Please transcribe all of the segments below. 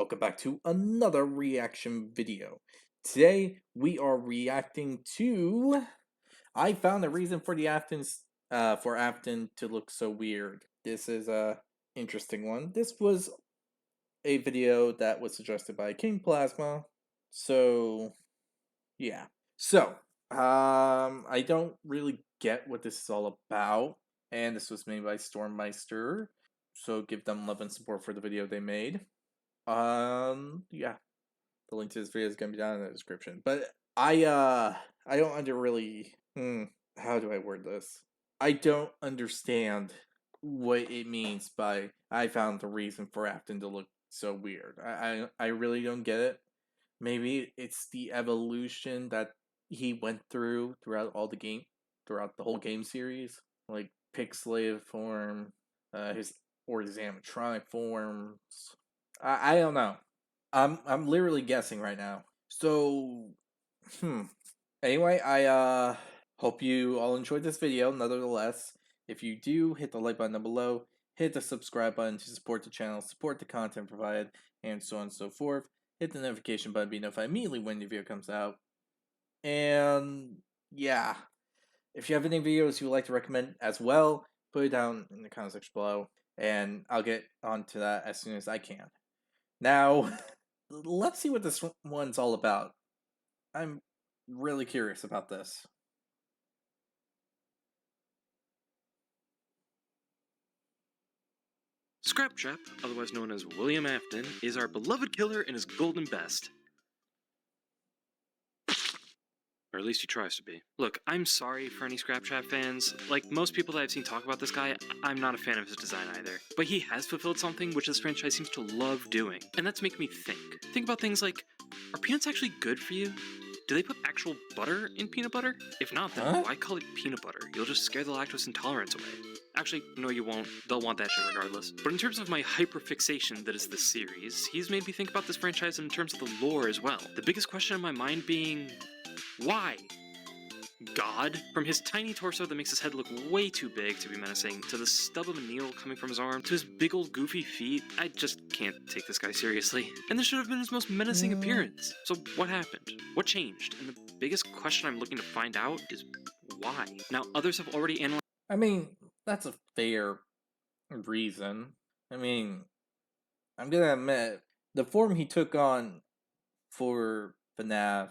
welcome back to another reaction video. Today we are reacting to I found a reason for the Afton to look so weird. This is a interesting one. This was a video that was suggested by King Plasma. So yeah. So I don't really get what this is all about. And this was made by Stormmeister. So give them love and support for the video they made. Yeah. The link to this video is gonna be down in the description. But I don't how do I word this? I don't understand what it means by I found the reason for Afton to look so weird. I really don't get it. Maybe it's the evolution that he went through throughout the whole game series. Like pixelated form, his animatronic forms. I don't know. I'm literally guessing right now. So, Anyway, I hope you all enjoyed this video. Nevertheless, if you do, hit the like button down below, hit the subscribe button to support the channel, support the content provided, and so on and so forth. Hit the notification button to be notified immediately when the video comes out. And yeah, if you have any videos you would like to recommend as well, put it down in the comment section below, and I'll get onto that as soon as I can. Now, let's see what this one's all about. I'm really curious about this. Scraptrap, otherwise known as William Afton, is our beloved killer in his golden best. Or at least he tries to be. Look, I'm sorry for any Scraptrap fans. Like most people that I've seen talk about this guy, I'm not a fan of his design either. But he has fulfilled something which this franchise seems to love doing. And that's making me think. Think about things like, are peanuts actually good for you? Do they put actual butter in peanut butter? If not, then why call it peanut butter? You'll just scare the lactose intolerance away. Actually, no you won't. They'll want that shit regardless. But in terms of my hyperfixation that is this series, he's made me think about this franchise in terms of the lore as well. The biggest question in my mind being, why? God? From his tiny torso that makes his head look way too big to be menacing, to the stub of a needle coming from his arm, to his big old goofy feet, I just can't take this guy seriously. And this should have been his most menacing appearance. So what happened? What changed? And the biggest question I'm looking to find out is why? Now, others have already analyzed. I mean, that's a fair reason. I mean, I'm gonna admit, the form he took on for FNAF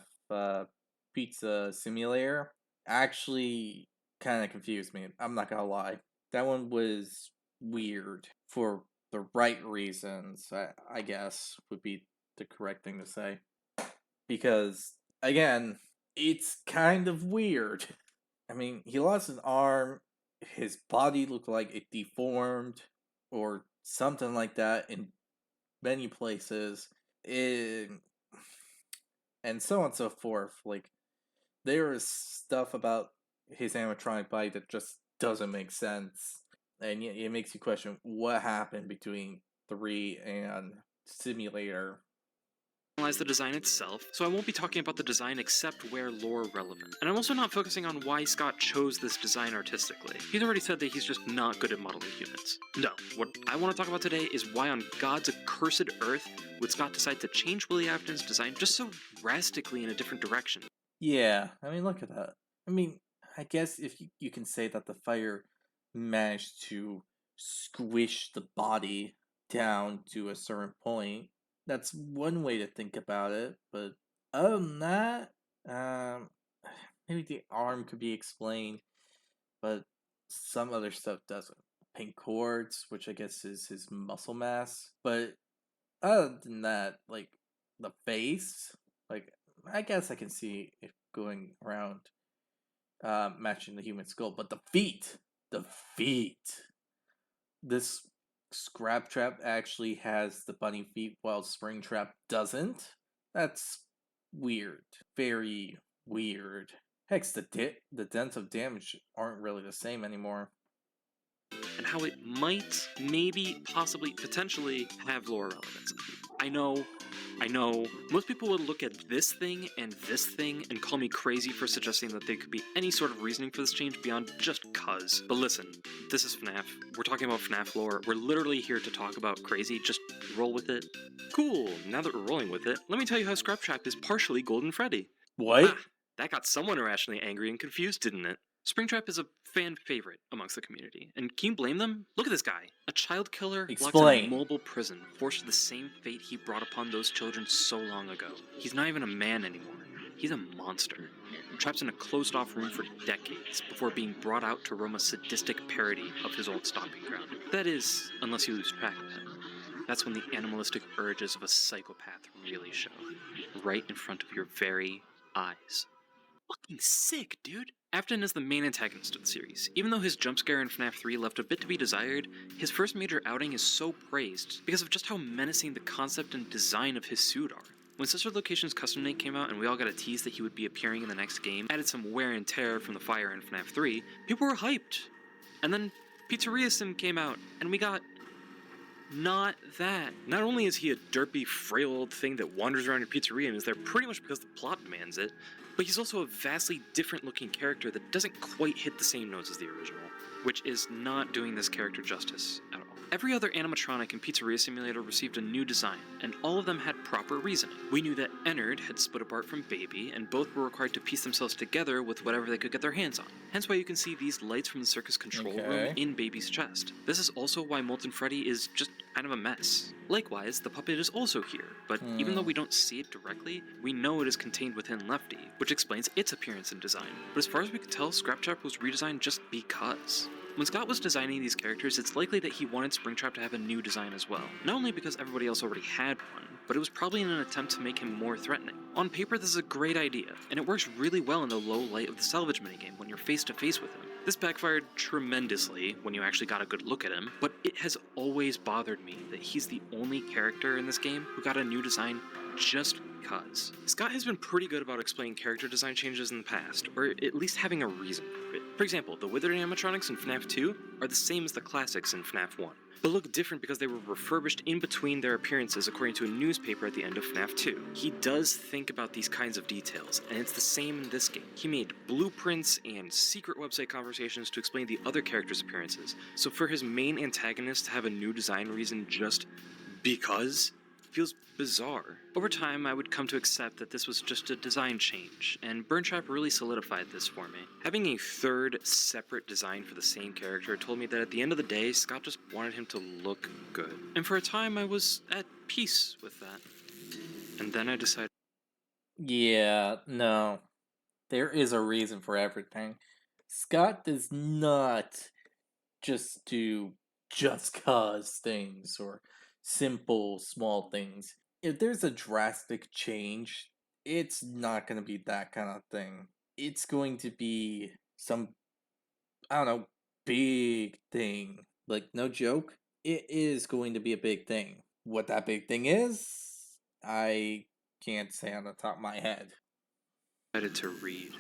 Pizza Simulator actually kind of confused me. I'm not gonna lie. That one was weird for the right reasons, I guess, would be the correct thing to say. Because, again, it's kind of weird. I mean, he lost an arm, his body looked like it deformed, or something like that in many places. And so on and so forth. Like, there is stuff about his animatronic body that just doesn't make sense. And it makes you question what happened between 3 and Simulator. The design itself, so I won't be talking about the design except where lore relevant. And I'm also not focusing on why Scott chose this design artistically. He's already said that he's just not good at modeling humans. No, what I want to talk about today is why on God's accursed earth would Scott decide to change Willie Afton's design just so drastically in a different direction. Yeah, I mean, look at that. I mean, I guess if you can say that the fire managed to squish the body down to a certain point, that's one way to think about it. But other than that, maybe the arm could be explained, but some other stuff doesn't. Pink cords, which I guess is his muscle mass, but other than that, like the face, like I guess I can see it going around matching the human skull, but the feet. This Scraptrap actually has the bunny feet while Springtrap doesn't. That's weird. Very weird. Heck, the dents of damage aren't really the same anymore. and how it might, maybe, possibly, potentially have lore relevance. I know, most people would look at this thing and call me crazy for suggesting that there could be any sort of reasoning for this change beyond just cuz. But listen, this is FNAF. We're talking about FNAF lore. We're literally here to talk about crazy. Just roll with it. Cool, now that we're rolling with it, let me tell you how Scraptrap is partially Golden Freddy. What? Ah, that got someone irrationally angry and confused, didn't it? Springtrap is a fan favorite amongst the community, and can you blame them? Look at this guy. A child killer locked in a Explain. mobile prison, forced to the same fate he brought upon those children so long ago. He's not even a man anymore. He's a monster. Trapped in a closed-off room for decades before being brought out to roam a sadistic parody of his old stomping ground. That is, unless you lose track of him. That's when the animalistic urges of a psychopath really show. Right in front of your very eyes. Fucking sick, dude. Afton is the main antagonist of the series. Even though his jump scare in FNAF 3 left a bit to be desired, his first major outing is so praised because of just how menacing the concept and design of his suit are. When Sister Location's custom night came out and we all got a tease that he would be appearing in the next game, added some wear and tear from the fire in FNAF 3, people were hyped. And then Pizzeria Sim came out, and we got not that. Not only is he a derpy, frail old thing that wanders around your pizzeria and is there pretty much because the plot demands it, but he's also a vastly different looking character that doesn't quite hit the same notes as the original, which is not doing this character justice at all. Every other animatronic in Pizzeria Simulator received a new design, and all of them had proper reasoning. We knew that Ennard had split apart from Baby, and both were required to piece themselves together with whatever they could get their hands on. Hence why you can see these lights from the circus control room in Baby's chest. This is also why Molten Freddy is just kind of a mess. Likewise, the puppet is also here, but even though we don't see it directly, we know it is contained within Lefty, which explains its appearance and design. But as far as we could tell, Scraptrap was redesigned just because. When Scott was designing these characters, it's likely that he wanted Springtrap to have a new design as well. Not only because everybody else already had one, but it was probably in an attempt to make him more threatening. On paper, this is a great idea, and it works really well in the low light of the salvage minigame when you're face to face with him. This backfired tremendously when you actually got a good look at him, but it has always bothered me that he's the only character in this game who got a new design just because. Scott has been pretty good about explaining character design changes in the past, or at least having a reason for it. For example, the withered animatronics in FNAF 2 are the same as the classics in FNAF 1, but look different because they were refurbished in between their appearances according to a newspaper at the end of FNAF 2. He does think about these kinds of details, and it's the same in this game. He made blueprints and secret website conversations to explain the other characters' appearances, so for his main antagonist to have a new design reason just because feels bizarre. Over time, I would come to accept that this was just a design change, and Burntrap really solidified this for me. Having a third, separate design for the same character told me that at the end of the day, Scott just wanted him to look good. And for a time, I was at peace with that. And then I decided... Yeah, no. There is a reason for everything. Scott does not just do just cause things or simple small things. If there's a drastic change, it's not going to be that kind of thing. It's going to be some, I don't know, big thing. Like, no joke, it is going to be a big thing. What that big thing is, I can't say on the top of my head. to read.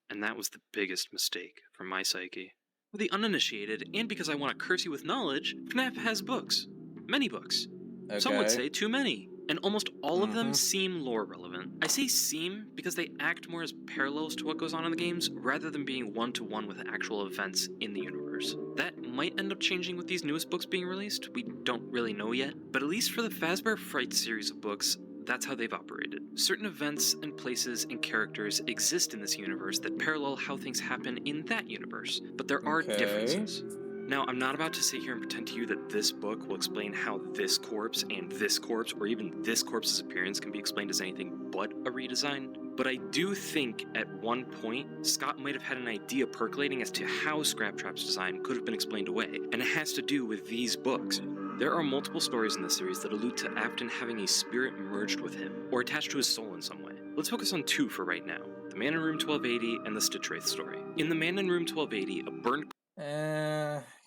And that was the biggest mistake for my psyche. For the uninitiated, and because I want to curse you with knowledge, FNAF has books. Many books. Okay. Some would say too many. And almost all of them seem lore relevant. I say seem because they act more as parallels to what goes on in the games, rather than being one-to-one with actual events in the universe. That might end up changing with these newest books being released, we don't really know yet, but at least for the Fazbear Fright series of books, that's how they've operated. Certain events and places and characters exist in this universe that parallel how things happen in that universe, but there are differences. Now, I'm not about to sit here and pretend to you that this book will explain how this corpse and this corpse, or even this corpse's appearance, can be explained as anything but a redesign. But I do think at one point, Scott might have had an idea percolating as to how Scraptrap's design could have been explained away, and it has to do with these books. There are multiple stories in this series that allude to Afton having a spirit merged with him, or attached to his soul in some way. Let's focus on two for right now, the Man in Room 1280 and the Stitch Wraith story. In the Man in Room 1280, a burned...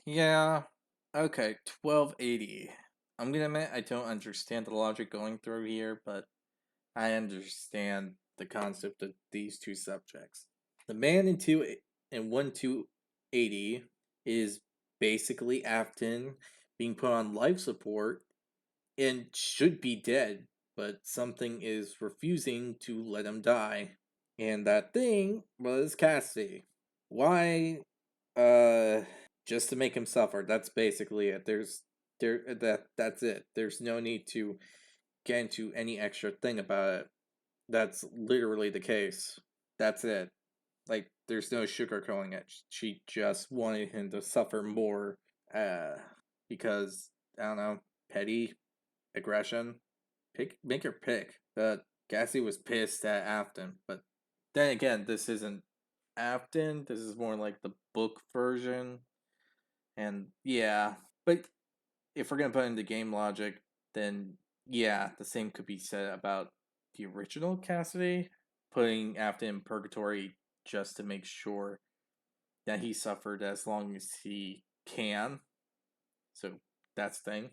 Yeah. Okay, 1280. I'm gonna admit I don't understand the logic going through here, but I understand the concept of these two subjects. The man in 1280 is basically Afton being put on life support and should be dead, but something is refusing to let him die. And that thing was Cassie. Why? Uh, just to make him suffer. That's basically it. That's it. There's no need to get into any extra thing about it. That's literally the case. That's it. Like, there's no sugarcoating it. She just wanted him to suffer more, uh, because, I don't know, petty aggression. Make your pick. Cassie was pissed at Afton, but then again, this isn't Afton. This is more like the book version, and yeah. But if we're gonna put into game logic, then yeah, the same could be said about the original Cassidy, putting Afton in purgatory just to make sure that he suffered as long as he can. So that's the thing.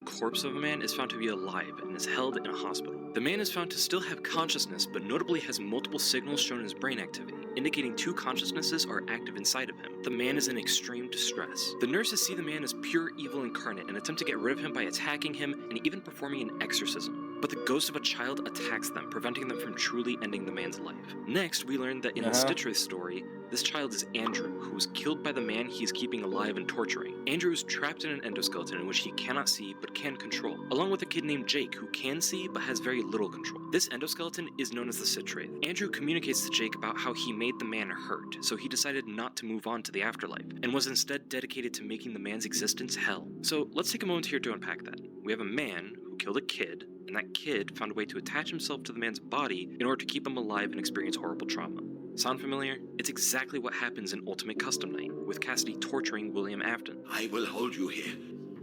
Corpse of a man is found to be alive and is held in a hospital. The man is found to still have consciousness, but notably has multiple signals shown in his brain activity, indicating two consciousnesses are active inside of him. The man is in extreme distress. The nurses see the man as pure evil incarnate and attempt to get rid of him by attacking him and even performing an exorcism. But the ghost of a child attacks them, preventing them from truly ending the man's life. Next, we learn that in the Stitchwraith story, this child is Andrew, who was killed by the man he is keeping alive and torturing. Andrew is trapped in an endoskeleton in which he cannot see but can control, along with a kid named Jake who can see but has very little control. This endoskeleton is known as the Stitchwraith. Andrew communicates to Jake about how he made the man hurt, so he decided not to move on to the afterlife, and was instead dedicated to making the man's existence hell. So let's take a moment here to unpack that. We have a man who killed a kid, and that kid found a way to attach himself to the man's body in order to keep him alive and experience horrible trauma. Sound familiar? It's exactly what happens in Ultimate Custom Night, with Cassidy torturing William Afton. I will hold you here.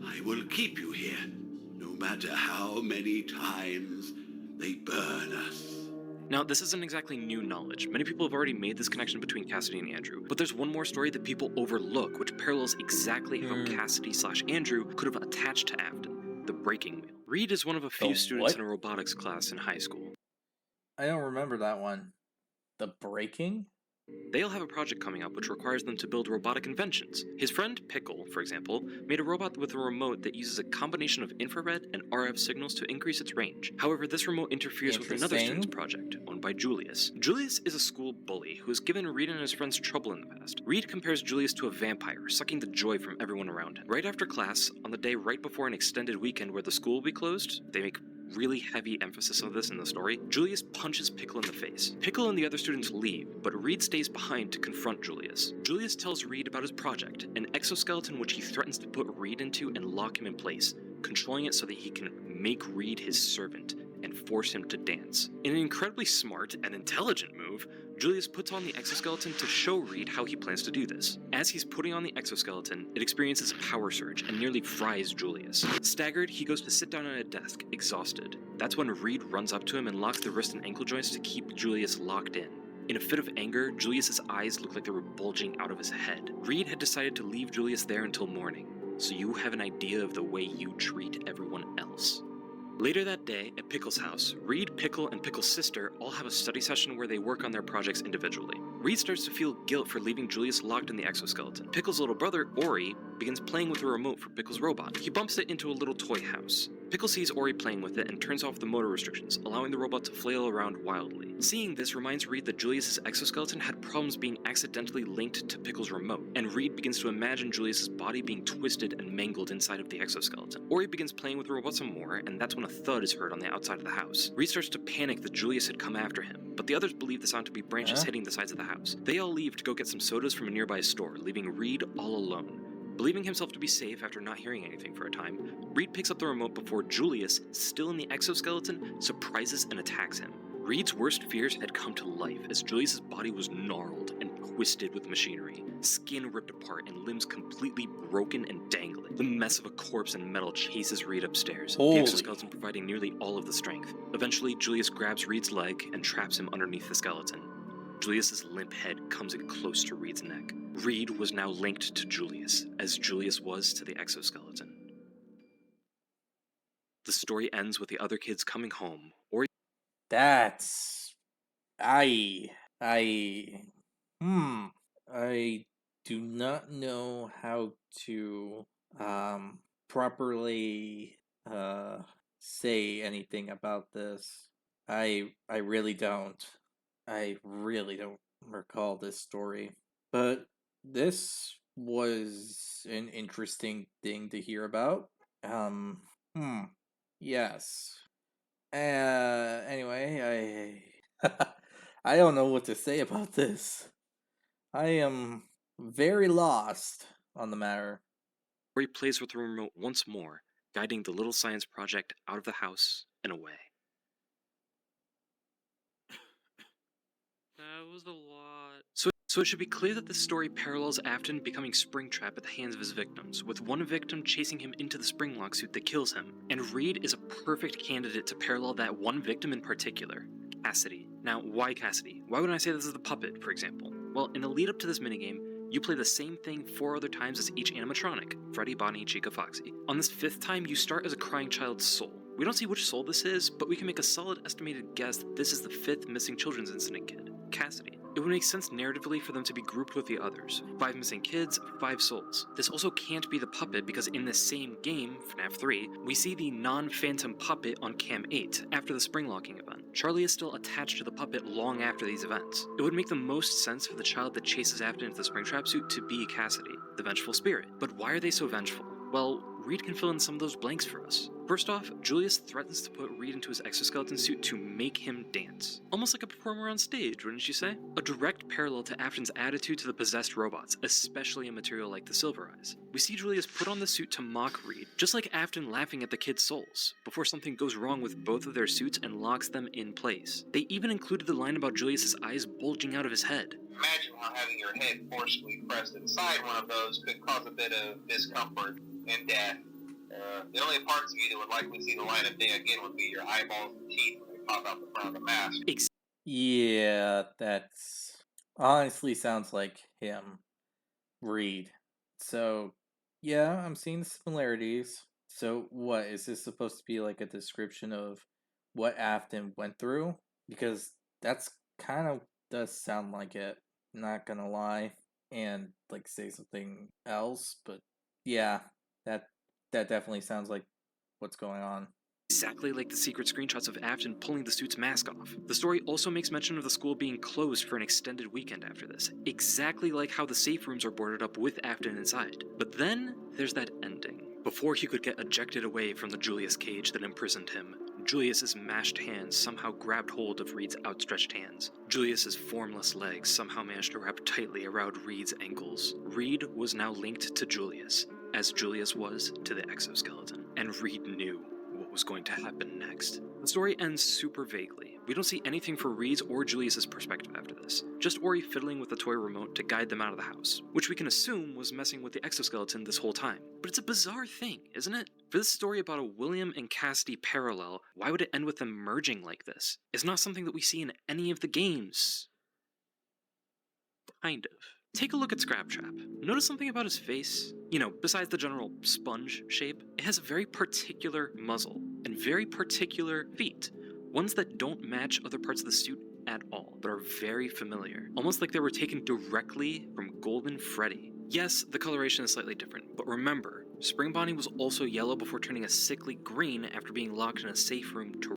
I will keep you here, no matter how many times they burn us. Now, this isn't exactly new knowledge. Many people have already made this connection between Cassidy and Andrew, but there's one more story that people overlook, which parallels exactly how Cassidy/Andrew could have attached to Afton: the breaking wheel. Reed is one of a few students in a robotics class in high school. I don't remember that one. The breaking? They'll have a project coming up which requires them to build robotic inventions. His friend Pickle, for example, made a robot with a remote that uses a combination of infrared and RF signals to increase its range. However, this remote interferes with another student's project, owned by Julius. Julius is a school bully who has given Reed and his friends trouble in the past. Reed compares Julius to a vampire, sucking the joy from everyone around him. Right after class, on the day right before an extended weekend where the school will be closed, they make really heavy emphasis on this in the story, Julius punches Pickle in the face. Pickle and the other students leave, but Reed stays behind to confront Julius. Julius tells Reed about his project, an exoskeleton which he threatens to put Reed into and lock him in place, controlling it so that he can make Reed his servant and force him to dance. In an incredibly smart and intelligent move, Julius puts on the exoskeleton to show Reed how he plans to do this. As he's putting on the exoskeleton, it experiences a power surge and nearly fries Julius. Staggered, he goes to sit down at a desk, exhausted. That's when Reed runs up to him and locks the wrist and ankle joints to keep Julius locked in. In a fit of anger, Julius's eyes look like they were bulging out of his head. Reed had decided to leave Julius there until morning, so you have an idea of the way you treat everyone else. Later that day, at Pickle's house, Reed, Pickle, and Pickle's sister all have a study session where they work on their projects individually. Reed starts to feel guilt for leaving Julius locked in the exoskeleton. Pickle's little brother, Ori, begins playing with the remote for Pickle's robot. He bumps it into a little toy house. Pickle sees Ori playing with it and turns off the motor restrictions, allowing the robot to flail around wildly. Seeing this reminds Reed that Julius's exoskeleton had problems being accidentally linked to Pickle's remote, and Reed begins to imagine Julius's body being twisted and mangled inside of the exoskeleton. Ori begins playing with the robot some more, and that's when a thud is heard on the outside of the house. Reed starts to panic that Julius had come after him, but the others believe the sound to be branches hitting the sides of the house. They all leave to go get some sodas from a nearby store, leaving Reed all alone. Believing himself to be safe after not hearing anything for a time, Reed picks up the remote before Julius, still in the exoskeleton, surprises and attacks him. Reed's worst fears had come to life as Julius's body was gnarled and twisted with machinery, skin ripped apart and limbs completely broken and dangling. The mess of a corpse and metal chases Reed upstairs, the exoskeleton providing nearly all of the strength. Eventually, Julius grabs Reed's leg and traps him underneath the skeleton. Julius's limp head comes in close to Reed's neck. Reed was now linked to Julius, as Julius was to the exoskeleton. The story ends with the other kids coming home, or That's I I I do not know how to properly say anything about this. I really don't. I really don't recall this story. But this was an interesting thing to hear about. Um, hmm. Yes. Anyway, I I don't know what to say about this. I am very lost on the matter. Rory plays with the remote once more, guiding the little science project out of the house and away. That was a lot. So it should be clear that this story parallels Afton becoming Springtrap at the hands of his victims, with one victim chasing him into the springlock suit that kills him. And Reed is a perfect candidate to parallel that one victim in particular, Cassidy. Now, why Cassidy? Why would I say this is the puppet, for example? Well, in the lead up to this minigame, you play the same thing 4 other times as each animatronic, Freddy, Bonnie, Chica, Foxy. On this 5th time, you start as a crying child's soul. We don't see which soul this is, but we can make a solid estimated guess that this is the 5th missing children's incident kid, Cassidy. It would make sense narratively for them to be grouped with the others. 5 missing kids, 5 souls. This also can't be the puppet because in this same game, FNAF 3, we see the non-phantom puppet on Cam 8 after the spring locking event. Charlie is still attached to the puppet long after these events. It would make the most sense for the child that chases Afton into the Springtrap suit to be Cassidy, the vengeful spirit. But why are they so vengeful? Well, Reed can fill in some of those blanks for us. First off, Julius threatens to put Reed into his exoskeleton suit to make him dance. Almost like a performer on stage, wouldn't you say? A direct parallel to Afton's attitude to the possessed robots, especially a material like the Silver Eyes. We see Julius put on the suit to mock Reed, just like Afton laughing at the kids' souls, before something goes wrong with both of their suits and locks them in place. They even included the line about Julius's eyes bulging out of his head. Imagine how having your head forcibly pressed inside one of those could cause a bit of discomfort and death. The only parts of you that would likely see the light of day again would be your eyeballs and teeth when they pop out the front of the mask. Yeah, that's honestly sounds like him, Reed. So, yeah, I'm seeing the similarities. So, what is this supposed to be like a description of what Afton went through? Because that's kind of does sound like it. Not gonna lie, and like say something else, but yeah, that that definitely sounds like what's going on. Exactly like the secret screenshots of Afton pulling the suit's mask off. The story also makes mention of the school being closed for an extended weekend after this, exactly like how the safe rooms are boarded up with Afton inside. But then, there's that ending. Before he could get ejected away from the Julius cage that imprisoned him, Julius's mashed hands somehow grabbed hold of Reed's outstretched hands. Julius's formless legs somehow managed to wrap tightly around Reed's ankles. Reed was now linked to Julius, as Julius was to the exoskeleton, and Reed knew what was going to happen next. The story ends super vaguely. We don't see anything for Reed's or Julius's perspective after this, just Ori fiddling with the toy remote to guide them out of the house, which we can assume was messing with the exoskeleton this whole time. But it's a bizarre thing, isn't it? For this story about a William and Cassidy parallel, why would it end with them merging like this? It's not something that we see in any of the games. Kind of. Take a look at Scraptrap. Notice something about his face? You know, besides the general sponge shape, it has a very particular muzzle and very particular feet. Ones that don't match other parts of the suit at all, but are very familiar. Almost like they were taken directly from Golden Freddy. Yes, the coloration is slightly different, but remember, Spring Bonnie was also yellow before turning a sickly green after being locked in a safe room to...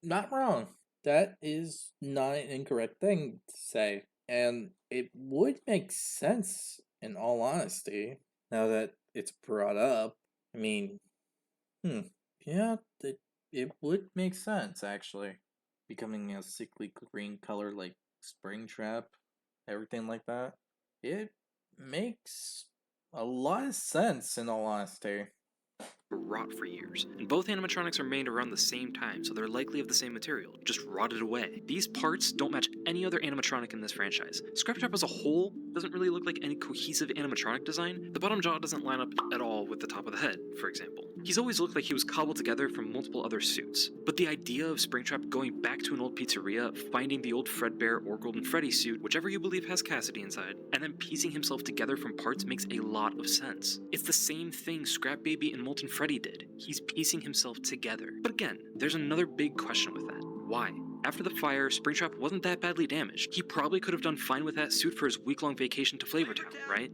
Not wrong. That is not an incorrect thing to say. And it would make sense, in all honesty, now that it's brought up. I mean, yeah, it would make sense, actually. Becoming a sickly green color like Springtrap, everything like that. It makes a lot of sense, in all honesty. rot for years, and both animatronics are made around the same time, so they're likely of the same material, just rotted away. These parts don't match any other animatronic in this franchise. Scraptrap as a whole doesn't really look like any cohesive animatronic design. The bottom jaw doesn't line up at all with the top of the head, for example. He's always looked like he was cobbled together from multiple other suits. But the idea of Springtrap going back to an old pizzeria, finding the old Fredbear or Golden Freddy suit, whichever you believe has Cassidy inside, and then piecing himself together from parts makes a lot of sense. It's the same thing Scrap Baby and Molten Freddy did. He's piecing himself together. But again, there's another big question with that. Why? After the fire, Springtrap wasn't that badly damaged. He probably could have done fine with that suit for his week-long vacation to Flavortown, right?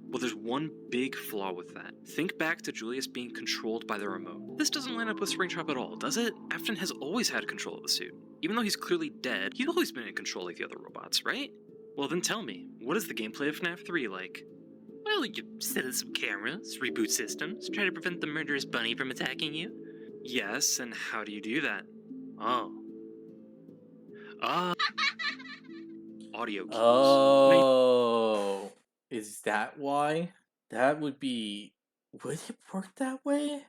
Well, there's one big flaw with that. Think back to Julius being controlled by the remote. This doesn't line up with Springtrap at all, does it? Afton has always had control of the suit. Even though he's clearly dead, he's always been in control like the other robots, right? Well then tell me, what is the gameplay of FNAF 3 like? Well, you set up some cameras, reboot systems, try to prevent the murderous bunny from attacking you. Yes, and how do you do that? Oh. Audio cues. Oh, is that why? That would be. Would it work that way?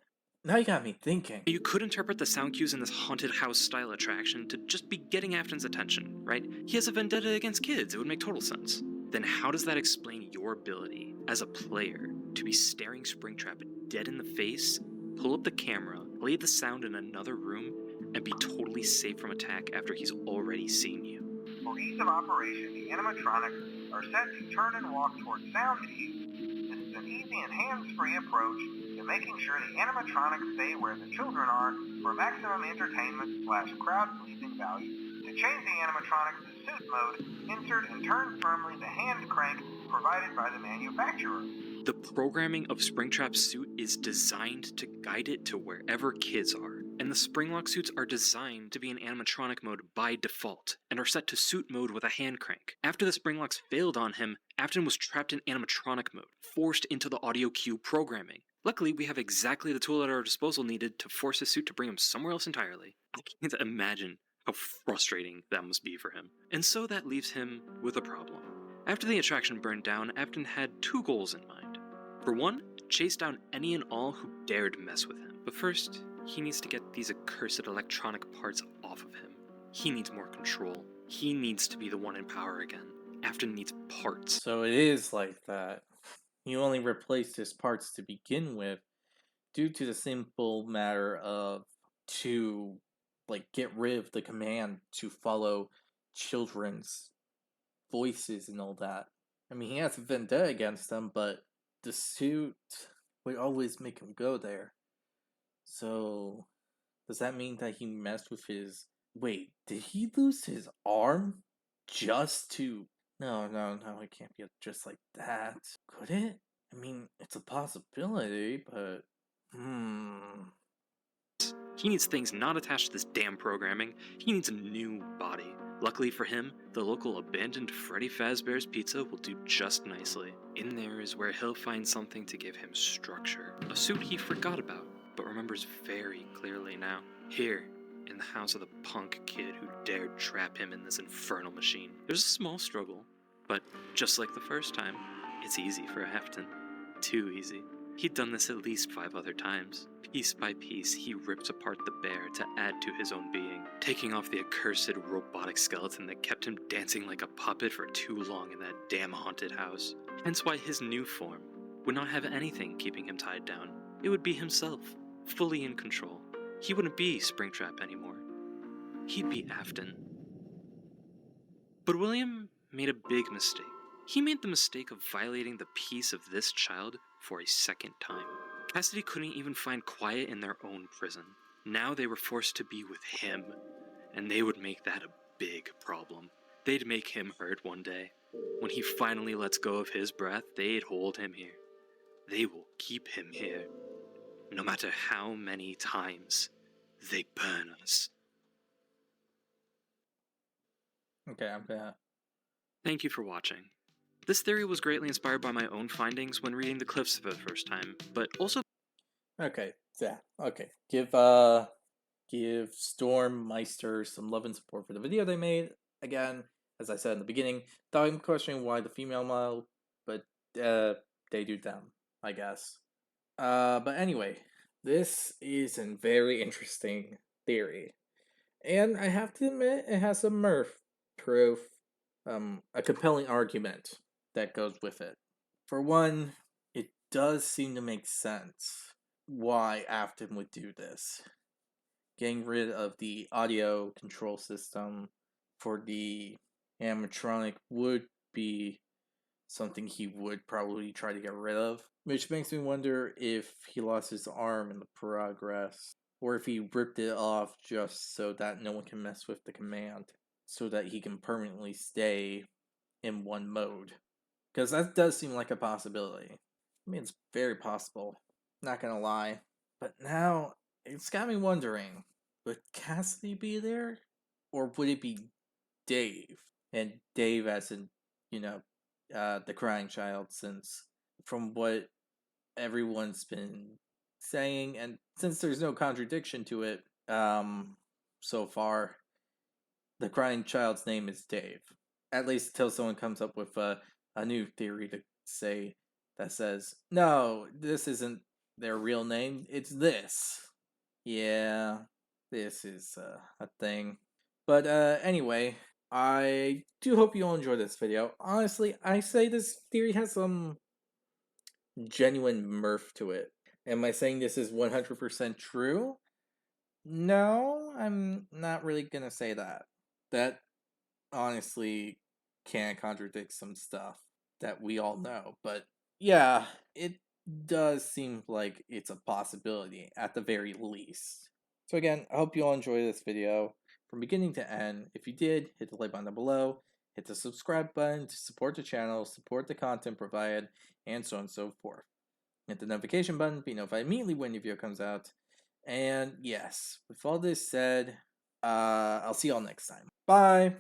Now you got me thinking. You could interpret the sound cues in this haunted house style attraction to just be getting Afton's attention, right? He has a vendetta against kids, it would make total sense. Then how does that explain your ability, as a player, to be staring Springtrap dead in the face, pull up the camera, play the sound in another room, and be totally safe from attack after he's already seen you? For ease of operation, the animatronics are set to turn and walk towards sound cues. This is an easy and hands-free approach to making sure the animatronics stay where the children are for maximum entertainment / crowd-pleasing value. To change the animatronics to suit mode, insert and turn firmly the hand crank provided by the manufacturer. The programming of Springtrap's suit is designed to guide it to wherever kids are, and the Springlock suits are designed to be in animatronic mode by default, and are set to suit mode with a hand crank. After the Springlocks failed on him, Afton was trapped in animatronic mode, forced into the audio cue programming. Luckily, we have exactly the tool at our disposal needed to force his suit to bring him somewhere else entirely. I can't imagine how frustrating that must be for him. And so that leaves him with a problem. After the attraction burned down, Afton had two goals in mind. For one, chase down any and all who dared mess with him. But first, he needs to get these accursed electronic parts off of him. He needs more control. He needs to be the one in power again. Afton needs parts. So it is like that. You only replaced his parts to begin with due to the simple matter of to get rid of the command to follow children's voices and all that. I mean, he has a vendetta against them, but the suit would always make him go there. So, does that mean that he messed with his... Wait, did he lose his arm just to... No, it can't be just like that. Could it? I mean, it's a possibility, but... He needs things not attached to this damn programming. He needs a new body. Luckily for him, the local abandoned Freddy Fazbear's Pizza will do just nicely. In there is where he'll find something to give him structure. A suit he forgot about, but remembers very clearly now. Here, in the house of the punk kid who dared trap him in this infernal machine. There's a small struggle, but just like the first time, it's easy for Afton. Too easy. He'd done this at least 5 other times. Piece by piece, he ripped apart the bear to add to his own being, taking off the accursed robotic skeleton that kept him dancing like a puppet for too long in that damn haunted house. Hence why his new form would not have anything keeping him tied down. It would be himself, fully in control. He wouldn't be Springtrap anymore. He'd be Afton. But William made a big mistake. He made the mistake of violating the peace of this child for a second time. Cassidy couldn't even find quiet in their own prison. Now they were forced to be with him, and they would make that a big problem. They'd make him hurt one day. When he finally lets go of his breath, they'd hold him here. They will keep him here, no matter how many times they burn us. Okay, I'm gonna... Thank you for watching. This theory was greatly inspired by my own findings when reading the clips for the first time, but also... Okay, yeah, okay. Give Stormmeister some love and support for the video they made. Again, as I said in the beginning, thought I'm questioning why the female model, but they do them, I guess. But anyway, this is a very interesting theory. And I have to admit, it has some proof, a compelling argument that goes with it. For one, it does seem to make sense why Afton would do this. Getting rid of the audio control system for the animatronic would be something he would probably try to get rid of. Which makes me wonder if he lost his arm in the progress. or if he ripped it off just so that no one can mess with the command, so that he can permanently stay in one mode. Because that does seem like a possibility. I mean, it's very possible. Not gonna lie. But now, it's got me wondering, would Cassidy be there? Or would it be Dave? And Dave as in, you know, the crying child, since from what everyone's been saying, and since there's no contradiction to it, so far, the crying child's name is Dave. At least until someone comes up with a new theory to say that says, no, this isn't their real name, it's this. Yeah, this is a thing. But anyway, I do hope you all enjoy this video. Honestly, I say this theory has some genuine mirth to it. Am I saying this is 100% true? No, I'm not really gonna say that. That honestly can contradict some stuff that we all know. But yeah, it does seem like it's a possibility at the very least. So again, I hope you all enjoy this video from beginning to end. If you did, hit the like button down below, hit the subscribe button to support the channel, support the content provided, and so on and so forth. Hit the notification button, be notified immediately when the video comes out. And yes, with all this said, I'll see y'all next time. Bye!